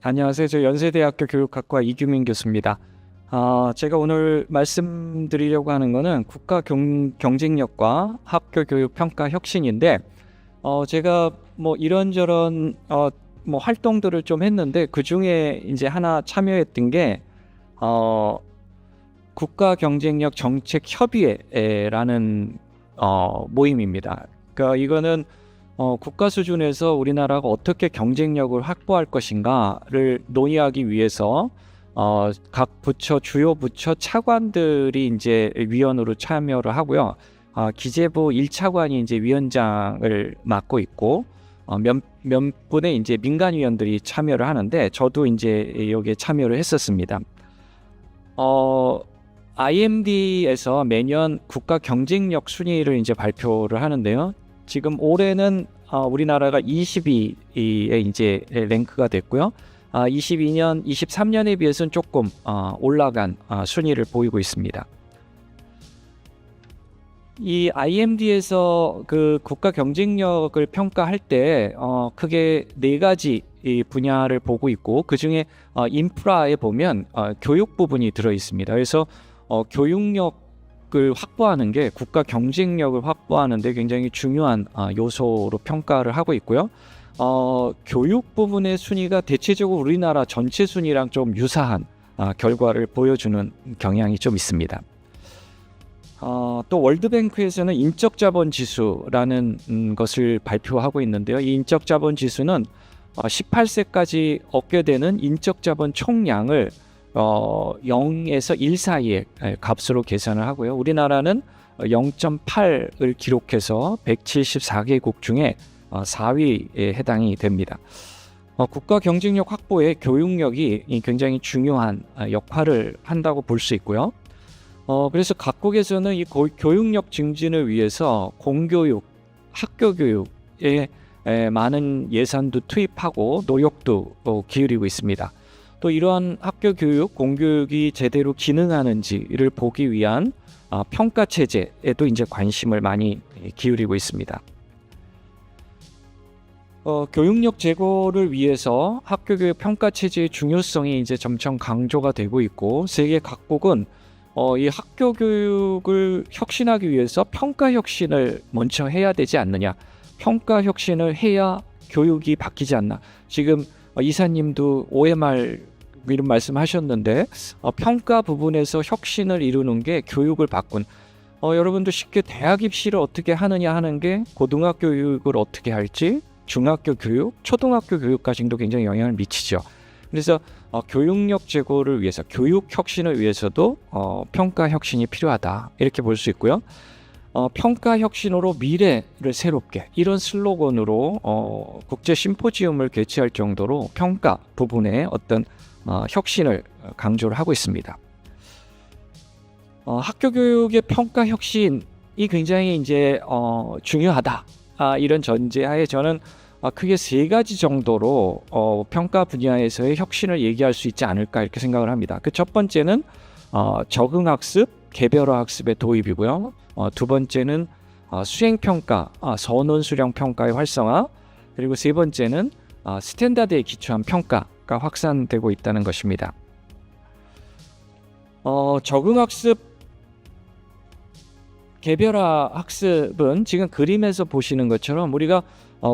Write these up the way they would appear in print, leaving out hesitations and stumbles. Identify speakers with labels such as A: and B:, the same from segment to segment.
A: 안녕하세요. 저 연세대학교 교육학과 이규민 교수입니다. 제가 오늘 말씀드리려고 하는 거는 국가 경쟁력과 학교 교육 평가 혁신인데, 제가 뭐 이런저런 뭐 활동들을 좀 했는데 그 중에 이제 하나 참여했던 게 국가 경쟁력 정책 협의회라는 모임입니다. 그러니까 이거는 국가 수준에서 우리나라가 어떻게 경쟁력을 확보할 것인가를 논의하기 위해서 각 부처, 주요 부처 차관들이 이제 위원으로 참여를 하고요. 기재부 1차관이 이제 위원장을 맡고 있고, 몇 분의 이제 민간위원들이 참여를 하는데, 저도 이제 여기에 참여를 했었습니다. IMD에서 매년 국가 경쟁력 순위를 이제 발표를 하는데요. 지금 올해는 우리나라가 20위에 이제 랭크가 됐고요. 22년, 23년에 비해서는 조금 올라간 순위를 보이고 있습니다. 이 IMD에서 그 국가 경쟁력을 평가할 때 크게 네 가지 이 분야를 보고 있고, 그 중에 인프라에 보면 교육 부분이 들어 있습니다. 그래서 교육력을 확보하는 게 국가 경쟁력을 확보하는 데 굉장히 중요한 요소로 평가를 하고 있고요. 교육 부분의 순위가 대체적으로 우리나라 전체 순위랑 좀 유사한 결과를 보여주는 경향이 좀 있습니다. 또 월드뱅크에서는 인적자본 지수라는 것을 발표하고 있는데요. 이 인적자본 지수는 18세까지 얻게 되는 인적자본 총량을 0에서 1 사이의 값으로 계산을 하고요. 우리나라는 0.8을 기록해서 174개국 중에 4위에 해당이 됩니다. 국가 경쟁력 확보에 교육력이 굉장히 중요한 역할을 한다고 볼 수 있고요. 그래서 각국에서는 이 교육력 증진을 위해서 공교육, 학교 교육에 많은 예산도 투입하고 노력도 기울이고 있습니다. 또 이러한 학교 교육, 공교육이 제대로 기능하는지를 보기 위한 평가 체제에도 이제 관심을 많이 기울이고 있습니다. 교육력 제고를 위해서 학교 교육 평가 체제의 중요성이 이제 점점 강조가 되고 있고, 세계 각국은 이 학교 교육을 혁신하기 위해서 평가 혁신을 먼저 해야 되지 않느냐, 평가 혁신을 해야 교육이 바뀌지 않나. 지금 이사님도 OMR 이런 말씀하셨는데, 평가 부분에서 혁신을 이루는 게 교육을 바꾼, 여러분도 쉽게 대학 입시를 어떻게 하느냐 하는 게 고등학교 교육을 어떻게 할지, 중학교 교육, 초등학교 교육까지도 굉장히 영향을 미치죠. 그래서 교육력 제고를 위해서, 교육 혁신을 위해서도 평가 혁신이 필요하다, 이렇게 볼 수 있고요. 평가 혁신으로 미래를 새롭게, 이런 슬로건으로 국제 심포지움을 개최할 정도로 평가 부분에 어떤 혁신을 강조를 하고 있습니다. 학교 교육의 평가 혁신이 굉장히 이제 중요하다, 이런 전제하에 저는 크게 세 가지 정도로 평가 분야에서의 혁신을 얘기할 수 있지 않을까, 이렇게 생각을 합니다. 그 첫 번째는 적응학습, 개별화 학습의 도입이고요. 두 번째는 수행평가, 선원 수령 평가의 활성화, 그리고 세 번째는 스탠다드에 기초한 평가가 확산되고 있다는 것입니다. 적응학습, 개별화 학습은 지금 그림에서 보시는 것처럼 우리가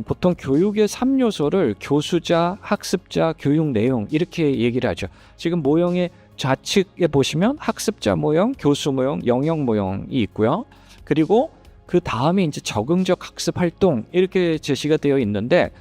A: 보통 교육의 3요소를 교수자, 학습자, 교육 내용, 이렇게 얘기를 하죠. 지금 모형의 좌측에 보시면 학습자 모형, 교수 모형, 영역 모형이 있고요. 그리고 그 다음에 이제 적응적 학습 활동, 이렇게 제시가 되어 있는데,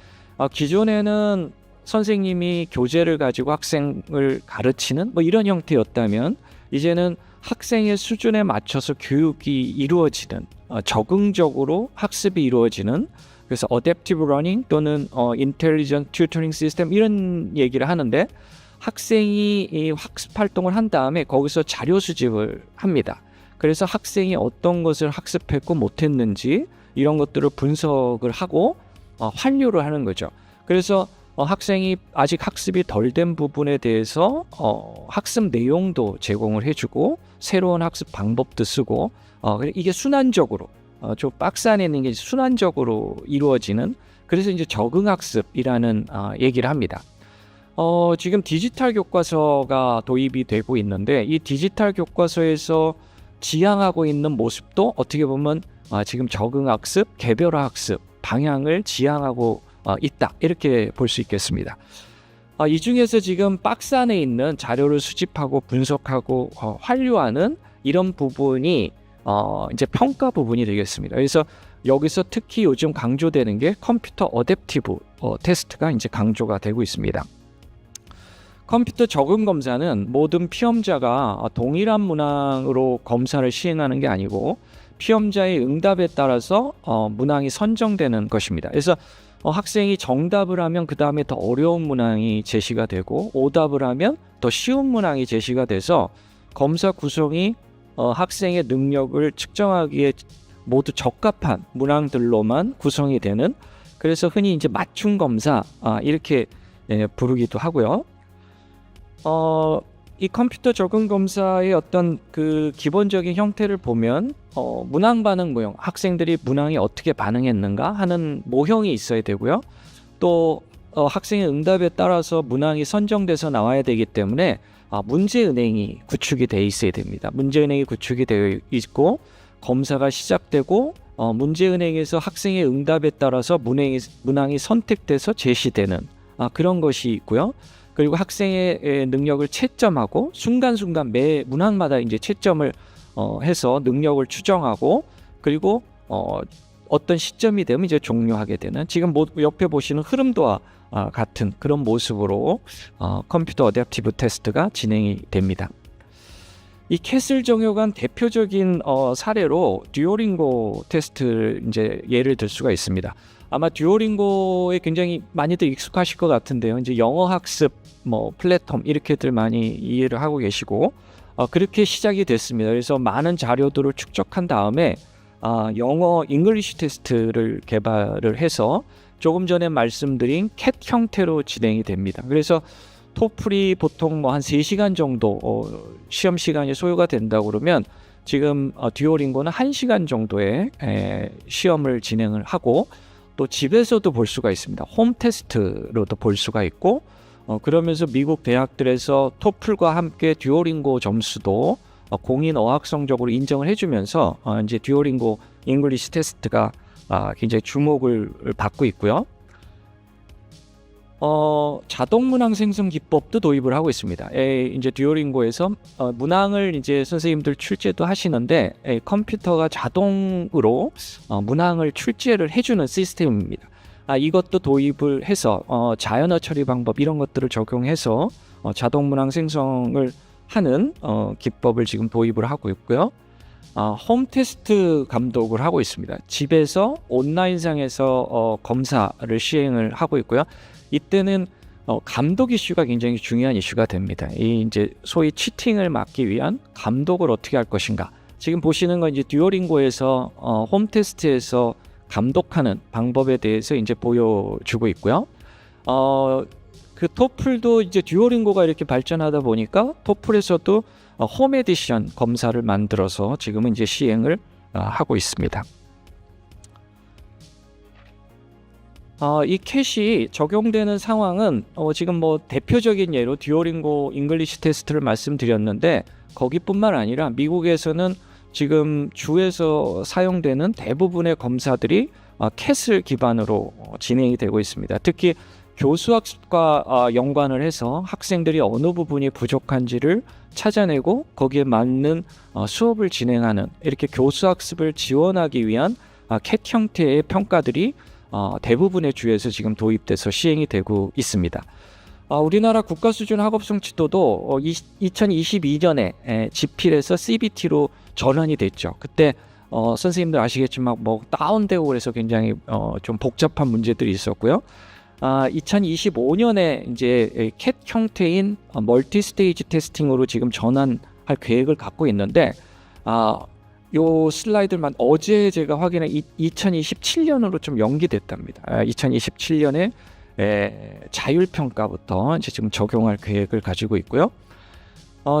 A: 기존에는 선생님이 교재를 가지고 학생을 가르치는 뭐 이런 형태였다면, 이제는 학생의 수준에 맞춰서 교육이 이루어지는, 적응적으로 학습이 이루어지는, 그래서 adaptive learning 또는 intelligent tutoring system, 이런 얘기를 하는데, 학생이 이 학습 활동을 한 다음에 거기서 자료 수집을 합니다. 그래서 학생이 어떤 것을 학습했고 못했는지, 이런 것들을 분석을 하고 환류를 하는 거죠. 그래서 학생이 아직 학습이 덜 된 부분에 대해서 학습 내용도 제공을 해주고, 새로운 학습 방법도 쓰고, 이게 순환적으로, 좀 박스 안에 있는 게 순환적으로 이루어지는, 그래서 이제 적응학습이라는 얘기를 합니다. 지금 디지털 교과서가 도입이 되고 있는데 이 디지털 교과서에서 지향하고 있는 모습도 어떻게 보면 지금 적응학습, 개별화학습 방향을 지향하고 있다, 이렇게 볼 수 있겠습니다. 이 중에서 지금 박스 안에 있는 자료를 수집하고 분석하고 환류하는 이런 부분이 이제 평가 부분이 되겠습니다. 그래서 여기서 특히 요즘 강조되는 게 컴퓨터 어댑티브 테스트가 이제 강조가 되고 있습니다. 컴퓨터 적응 검사는 모든 피험자가 동일한 문항으로 검사를 시행하는 게 아니고 피험자의 응답에 따라서 문항이 선정되는 것입니다. 그래서 학생이 정답을 하면 그 다음에 더 어려운 문항이 제시가 되고 오답을 하면 더 쉬운 문항이 제시가 돼서 검사 구성이 학생의 능력을 측정하기에 모두 적합한 문항들로만 구성이 되는, 그래서 흔히 이제 맞춤 검사 이렇게 부르기도 하고요. 이 컴퓨터 적응 검사의 어떤 그 기본적인 형태를 보면 문항 반응 모형, 학생들이 문항에 어떻게 반응했는가 하는 모형이 있어야 되고요. 또 학생의 응답에 따라서 문항이 선정돼서 나와야 되기 때문에 문제은행이 구축이 되어 있어야 됩니다. 문제은행이 구축이 되어 있고 검사가 시작되고 문제은행에서 학생의 응답에 따라서 문항이 선택돼서 제시되는 그런 것이 있고요. 그리고 학생의 능력을 채점하고 순간순간 매 문항마다 이제 채점을 해서 능력을 추정하고 그리고 어떤 시점이 되면 이제 종료하게 되는, 지금 옆에 보시는 흐름도와 같은 그런 모습으로 컴퓨터 어댑티브 테스트가 진행이 됩니다. 이 캐슬 정효관 대표적인 사례로 듀오링고 테스트를 이제 예를 들 수가 있습니다. 아마 듀오링고에 굉장히 많이들 익숙하실 것 같은데요. 이제 영어 학습, 플랫폼 이렇게들 많이 이해를 하고 계시고 그렇게 시작이 됐습니다. 그래서 많은 자료들을 축적한 다음에 영어 잉글리시 테스트를 개발을 해서 조금 전에 말씀드린 캣 형태로 진행이 됩니다. 그래서 토플이 보통 한 3시간 정도 시험 시간이 소요가 된다고 그러면 지금 듀오링고는 1시간 정도의 시험을 진행을 하고 또 집에서도 볼 수가 있습니다. 홈 테스트로도 볼 수가 있고 그러면서 미국 대학들에서 토플과 함께 듀오링고 점수도 공인 어학 성적으로 인정을 해주면서 이제 듀오링고 잉글리시 테스트가 굉장히 주목을 받고 있고요. 자동 문항 생성 기법도 도입을 하고 있습니다. 이제 듀오링고에서 문항을 이제 선생님들 출제도 하시는데 컴퓨터가 자동으로 문항을 출제를 해주는 시스템입니다. 이것도 도입을 해서 자연어 처리 방법 이런 것들을 적용해서 자동 문항 생성을 하는 기법을 지금 도입을 하고 있고요. 홈 테스트 감독을 하고 있습니다. 집에서 온라인상에서 검사를 시행을 하고 있고요. 이때는 감독 이슈가 굉장히 중요한 이슈가 됩니다. 이 이제 소위 치팅을 막기 위한 감독을 어떻게 할 것인가. 지금 보시는 건 이제 듀오링고에서 홈 테스트에서 감독하는 방법에 대해서 이제 보여주고 있고요. 그 토플도 이제 듀오링고가 이렇게 발전하다 보니까 토플에서도 홈 에디션 검사를 만들어서 지금은 이제 시행을 하고 있습니다. 이 캣이 적용되는 상황은 지금 대표적인 예로 듀오링고 잉글리시 테스트를 말씀드렸는데 거기뿐만 아니라 미국에서는 지금 주에서 사용되는 대부분의 검사들이 캣을 기반으로 진행이 되고 있습니다. 특히 교수학습과 연관을 해서 학생들이 어느 부분이 부족한지를 찾아내고 거기에 맞는 수업을 진행하는, 이렇게 교수학습을 지원하기 위한 캣 형태의 평가들이 대부분의 주에서 지금 도입돼서 시행이 되고 있습니다. 우리나라 국가수준 학업성취도도 2022년에 지필에서 CBT로 전환이 됐죠. 그때 선생님들 아시겠지만 다운되고 그래서 굉장히 좀 복잡한 문제들이 있었고요. 2025년에 이제 캣 형태인 멀티 스테이지 테스팅으로 지금 전환할 계획을 갖고 있는데 요 슬라이드만 어제 제가 확인한 2027년으로 좀 연기됐답니다. 2027년에 자율평가부터 이제 지금 적용할 계획을 가지고 있고요.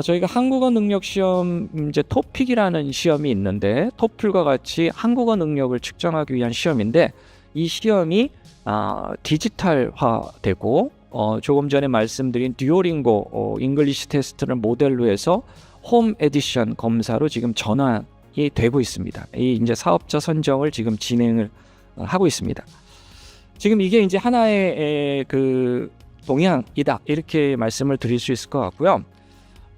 A: 저희가 한국어 능력 시험 이제 토픽이라는 시험이 있는데 토플과 같이 한국어 능력을 측정하기 위한 시험인데 이 시험이 디지털화되고 조금 전에 말씀드린 듀오링고 잉글리시 테스트를 모델로 해서 홈 에디션 검사로 지금 전환이 되고 있습니다. 이 이제 사업자 선정을 지금 진행을 하고 있습니다. 지금 이게 이제 하나의 그 동향이다 이렇게 말씀을 드릴 수 있을 것 같고요.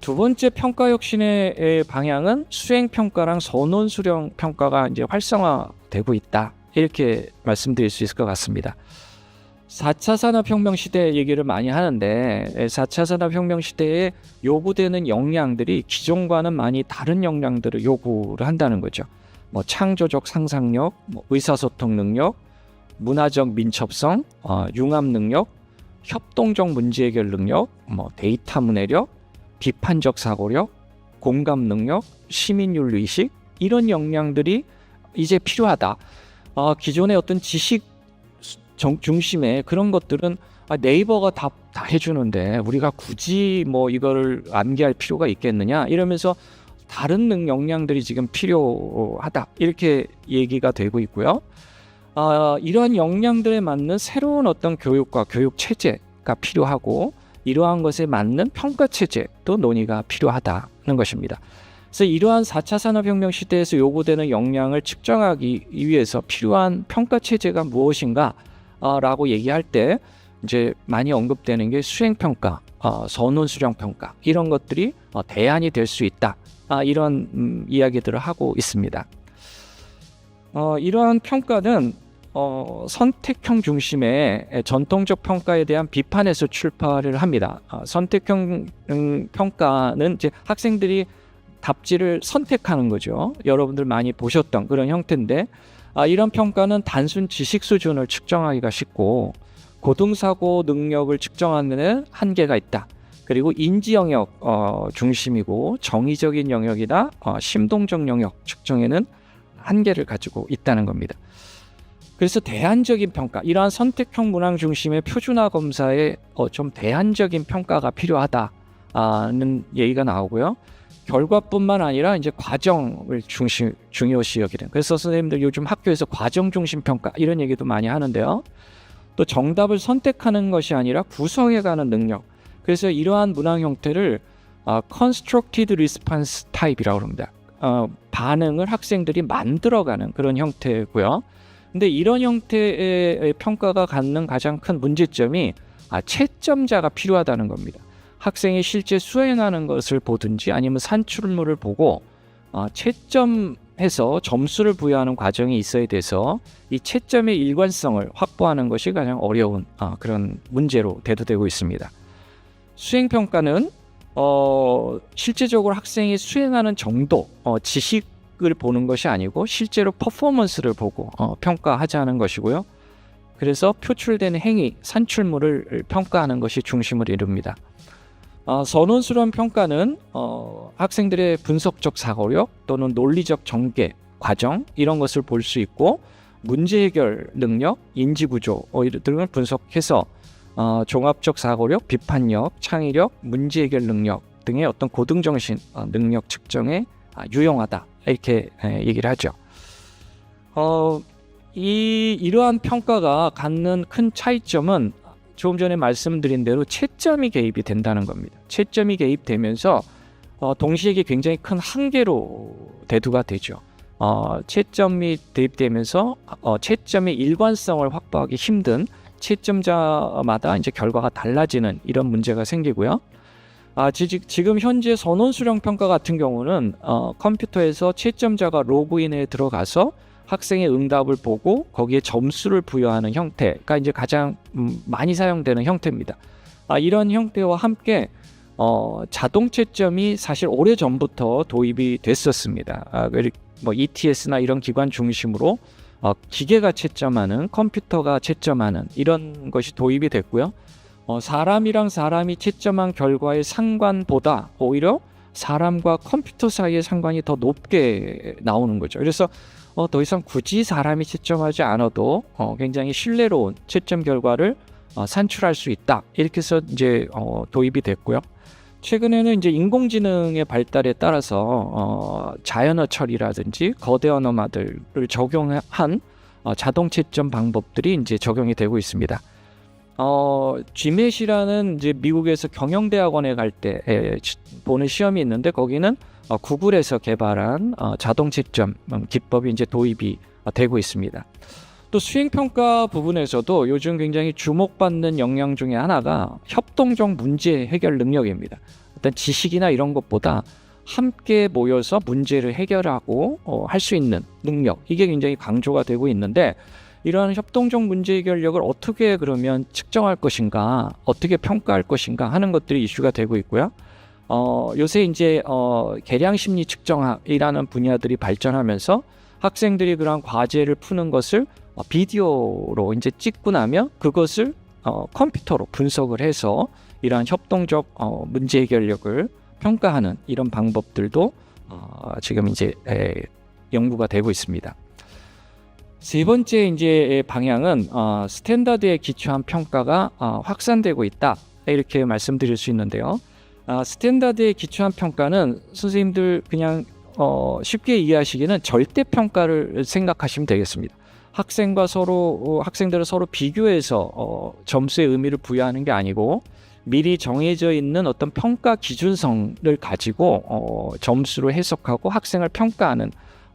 A: 두 번째 평가 혁신의 방향은 수행 평가랑 선원 수령 평가가 이제 활성화되고 있다 이렇게 말씀드릴 수 있을 것 같습니다. 4차 산업혁명 시대 얘기를 많이 하는데 4차 산업혁명 시대에 요구되는 역량들이 기존과는 많이 다른 역량들을 요구를 한다는 거죠. 뭐 창조적 상상력, 뭐 의사소통 능력, 문화적 민첩성, 융합 능력, 협동적 문제 해결 능력, 뭐 데이터 문해력, 비판적 사고력, 공감 능력, 시민윤리 의식 이런 역량들이 이제 필요하다. 기존의 어떤 지식 중심의 그런 것들은 네이버가 다 해주는데 우리가 굳이 뭐 이거를 암기할 필요가 있겠느냐 이러면서 다른 역량들이 지금 필요하다 이렇게 얘기가 되고 있고요. 이러한 역량들에 맞는 새로운 어떤 교육과 교육 체제가 필요하고 이러한 것에 맞는 평가 체제도 논의가 필요하다는 것입니다. 그래서 이러한 4차 산업혁명 시대에서 요구되는 역량을 측정하기 위해서 필요한 평가 체제가 무엇인가 라고 얘기할 때 이제 많이 언급되는 게 수행평가, 선원 수령평가 이런 것들이 대안이 될 수 있다. 이런 이야기들을 하고 있습니다. 이러한 평가는 선택형 중심의 전통적 평가에 대한 비판에서 출발을 합니다. 선택형 평가는 이제 학생들이 답지를 선택하는 거죠. 여러분들 많이 보셨던 그런 형태인데 이런 평가는 단순 지식 수준을 측정하기가 쉽고 고등사고 능력을 측정하는 데는 한계가 있다. 그리고 인지 영역 중심이고 정의적인 영역이나 심동적 영역 측정에는 한계를 가지고 있다는 겁니다. 그래서 대안적인 평가, 이러한 선택형 문항 중심의 표준화 검사에 좀 대안적인 평가가 필요하다는 얘기가 나오고요. 결과뿐만 아니라 이제 과정을 중요시 여기는. 그래서 선생님들 요즘 학교에서 과정 중심 평가 이런 얘기도 많이 하는데요. 또 정답을 선택하는 것이 아니라 구성해가는 능력. 그래서 이러한 문항 형태를 constructed response type이라고 합니다. 반응을 학생들이 만들어가는 그런 형태고요. 근데 이런 형태의 평가가 갖는 가장 큰 문제점이 채점자가 필요하다는 겁니다. 학생이 실제 수행하는 것을 보든지 아니면 산출물을 보고 채점해서 점수를 부여하는 과정이 있어야 돼서 이 채점의 일관성을 확보하는 것이 가장 어려운 그런 문제로 대두되고 있습니다. 수행평가는 실제적으로 학생이 수행하는 정도, 지식을 보는 것이 아니고 실제로 퍼포먼스를 보고 평가하자는 것이고요. 그래서 표출되는 행위, 산출물을 평가하는 것이 중심을 이룹니다. 선원 수련 평가는 학생들의 분석적 사고력 또는 논리적 전개, 과정 이런 것을 볼 수 있고 문제 해결 능력, 인지 구조 등을 분석해서 종합적 사고력, 비판력, 창의력, 문제 해결 능력 등의 어떤 고등정신 능력 측정에 유용하다 이렇게 얘기를 하죠. 이러한 평가가 갖는 큰 차이점은 조금 전에 말씀드린 대로 채점이 개입이 된다는 겁니다. 채점이 개입되면서 동시에 이게 굉장히 큰 한계로 대두가 되죠. 채점이 대입되면서 채점의 일관성을 확보하기 힘든 채점자마다 이제 결과가 달라지는 이런 문제가 생기고요. 지금 현재 선원 수령 평가 같은 경우는 컴퓨터에서 채점자가 로그인에 들어가서 학생의 응답을 보고 거기에 점수를 부여하는 형태가 이제 가장 많이 사용되는 형태입니다. 이런 형태와 함께 자동 채점이 사실 오래전부터 도입이 됐었습니다. 뭐 ETS나 이런 기관 중심으로 기계가 채점하는, 컴퓨터가 채점하는 이런 것이 도입이 됐고요. 사람이랑 사람이 채점한 결과의 상관보다 오히려 사람과 컴퓨터 사이의 상관이 더 높게 나오는 거죠. 그래서 더 이상 굳이 사람이 채점하지 않아도 굉장히 신뢰로운 채점 결과를 산출할 수 있다. 이렇게 해서 이제 도입이 됐고요. 최근에는 이제 인공지능의 발달에 따라서 자연어 처리라든지 거대 언어마들을 적용한 자동 채점 방법들이 이제 적용이 되고 있습니다. GMAT이라는 이제 미국에서 경영대학원에 갈 때 보는 시험이 있는데 거기는 구글에서 개발한 자동 채점 기법이 이제 도입이 되고 있습니다. 또 수행평가 부분에서도 요즘 굉장히 주목받는 역량 중에 하나가 협동적 문제 해결 능력입니다. 어떤 지식이나 이런 것보다 함께 모여서 문제를 해결하고 할 수 있는 능력, 이게 굉장히 강조가 되고 있는데 이러한 협동적 문제 해결력을 어떻게 그러면 측정할 것인가, 어떻게 평가할 것인가 하는 것들이 이슈가 되고 있고요. 요새 이제 계량 심리 측정학이라는 분야들이 발전하면서 학생들이 그러한 과제를 푸는 것을 비디오로 이제 찍고 나면 그것을 컴퓨터로 분석을 해서 이러한 협동적 문제 해결력을 평가하는 이런 방법들도 지금 이제 연구가 되고 있습니다. 세 번째 이제 방향은 스탠다드에 기초한 평가가 확산되고 있다, 이렇게 말씀드릴 수 있는데요. 스탠다드에 기초한 평가는 선생님들 그냥 쉽게 이해하시기는 절대 평가를 생각하시면 되겠습니다. 학생들을 서로 비교해서 점수의 의미를 부여하는 게 아니고 미리 정해져 있는 어떤 평가 기준성을 가지고 점수로 해석하고 학생을 평가하는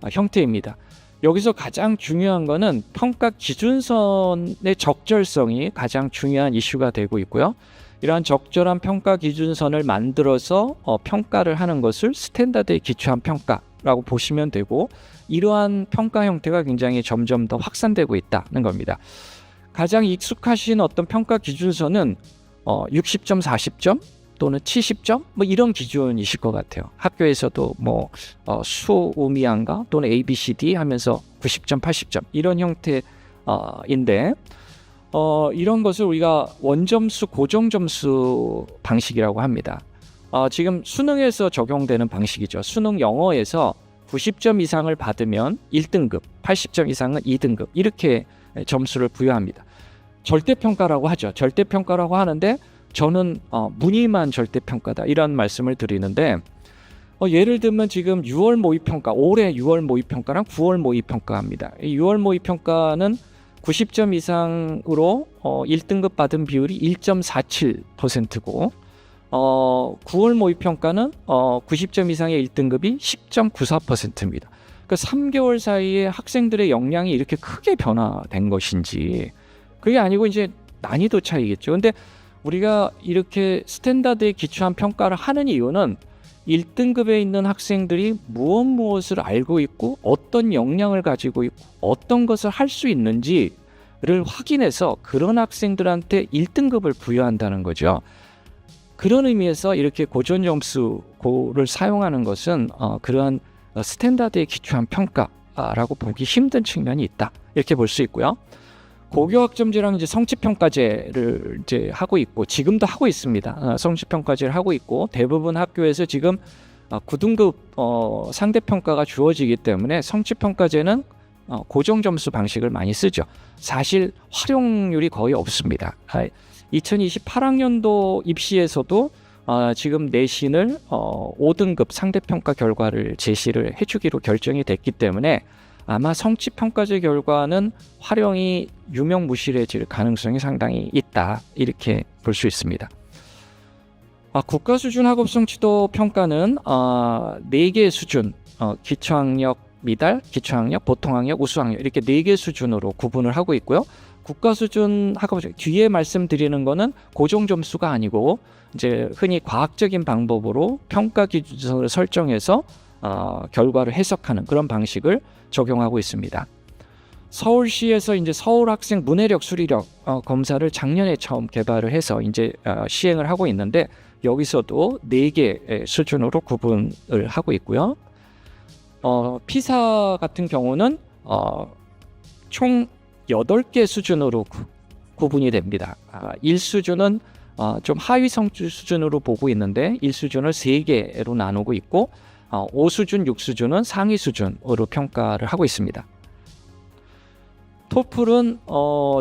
A: 형태입니다. 여기서 가장 중요한 거는 평가 기준선의 적절성이 가장 중요한 이슈가 되고 있고요. 이러한 적절한 평가 기준선을 만들어서 평가를 하는 것을 스탠다드에 기초한 평가라고 보시면 되고, 이러한 평가 형태가 굉장히 점점 더 확산되고 있다는 겁니다. 가장 익숙하신 어떤 평가 기준선은 60점, 40점 또는 70점 뭐 이런 기준이실 것 같아요. 학교에서도 뭐 수음이한가 또는 ABCD 하면서 90점, 80점 이런 형태인데 이런 것을 우리가 원점수, 고정점수 방식이라고 합니다. 지금 수능에서 적용되는 방식이죠. 수능 영어에서 90점 이상을 받으면 1등급, 80점 이상은 2등급 이렇게 점수를 부여합니다. 절대평가라고 하죠. 절대평가라고 하는데 저는 무늬만 절대평가다 이런 말씀을 드리는데 예를 들면 지금 6월 모의평가, 올해 6월 모의평가랑 9월 모의평가입니다. 이 6월 모의평가는 90점 이상으로 1등급 받은 비율이 1.47%고 9월 모의평가는 90점 이상의 1등급이 10.94%입니다. 그러니까 3개월 사이에 학생들의 역량이 이렇게 크게 변화된 것인지, 그게 아니고 이제 난이도 차이겠죠. 근데 우리가 이렇게 스탠다드에 기초한 평가를 하는 이유는 1등급에 있는 학생들이 무엇을 알고 있고 어떤 역량을 가지고 있고 어떤 것을 할 수 있는지를 확인해서 그런 학생들한테 1등급을 부여한다는 거죠. 그런 의미에서 이렇게 고전점수를 사용하는 것은 그러한 스탠다드에 기초한 평가라고 보기 힘든 측면이 있다, 이렇게 볼 수 있고요. 고교학점제랑 이제 성취평가제를 이제 하고 있고 지금도 하고 있습니다. 성취평가제를 하고 있고 대부분 학교에서 지금 9등급 상대평가가 주어지기 때문에 성취평가제는 고정점수 방식을 많이 쓰죠. 사실 활용률이 거의 없습니다. 2028학년도 입시에서도 지금 내신을 5등급 상대평가 결과를 제시를 해주기로 결정이 됐기 때문에 아마 성취평가제 결과는 활용이 유명무실해질 가능성이 상당히 있다, 이렇게 볼 수 있습니다. 국가수준 학업성취도 평가는 4개 수준, 기초학력, 미달, 기초학력, 보통학력, 우수학력 이렇게 4개 수준으로 구분을 하고 있고요. 국가수준 학업, 뒤에 말씀드리는 거는 고정점수가 아니고 이제 흔히 과학적인 방법으로 평가 기준을 설정해서 결과를 해석하는 그런 방식을 적용하고 있습니다. 서울시에서 이제 서울 학생 문해력 수리력 검사를 작년에 처음 개발을 해서 이제 시행을 하고 있는데 여기서도 4개 수준으로 구분을 하고 있고요. 피사 같은 경우는 총 8개 수준으로 구분이 됩니다. 1수준은 좀 하위 성취 수준으로 보고 있는데 1수준을 3개로 나누고 있고 5수준, 6수준은 상위 수준으로 평가를 하고 있습니다. 토플은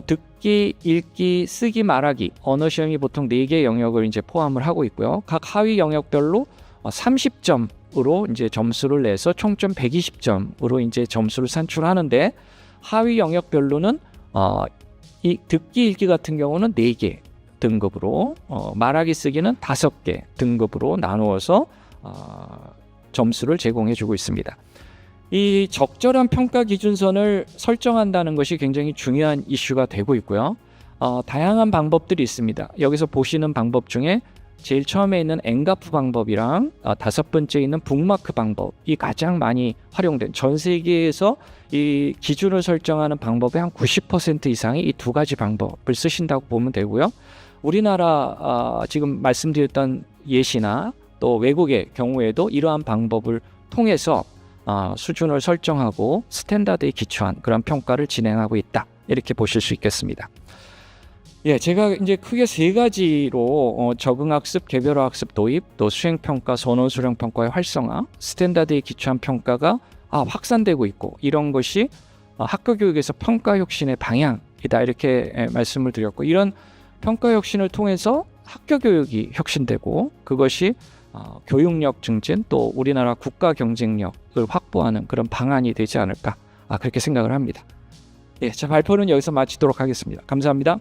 A: 듣기, 읽기, 쓰기, 말하기, 언어 시험이 보통 4개의 영역을 이제 포함을 하고 있고요. 각 하위 영역별로 30점으로 이제 점수를 내서 총점 120점으로 이제 점수를 산출하는데 하위 영역별로는 이 듣기 읽기 같은 경우는 4개 등급으로, 말하기 쓰기는 5개 등급으로 나누어서 점수를 제공해 주고 있습니다. 이 적절한 평가 기준선을 설정한다는 것이 굉장히 중요한 이슈가 되고 있고요. 다양한 방법들이 있습니다. 여기서 보시는 방법 중에 제일 처음에 있는 엔가프 방법이랑 5번째 있는 북마크 방법이 가장 많이 활용된, 전 세계에서 이 기준을 설정하는 방법의 한 90% 이상이 이 2가지 방법을 쓰신다고 보면 되고요. 우리나라 지금 말씀드렸던 예시나 또 외국의 경우에도 이러한 방법을 통해서 수준을 설정하고 스탠다드에 기초한 그런 평가를 진행하고 있다, 이렇게 보실 수 있겠습니다. 예, 제가 이제 크게 3가지로 적응학습, 개별화학습 도입, 또 수행평가, 선호수령평가의 활성화, 스탠다드에 기초한 평가가 확산되고 있고, 이런 것이 학교 교육에서 평가 혁신의 방향이다, 이렇게 말씀을 드렸고, 이런 평가 혁신을 통해서 학교 교육이 혁신되고, 그것이 교육력 증진, 또 우리나라 국가 경쟁력을 확보하는 그런 방안이 되지 않을까, 그렇게 생각을 합니다. 예, 자, 발표는 여기서 마치도록 하겠습니다. 감사합니다.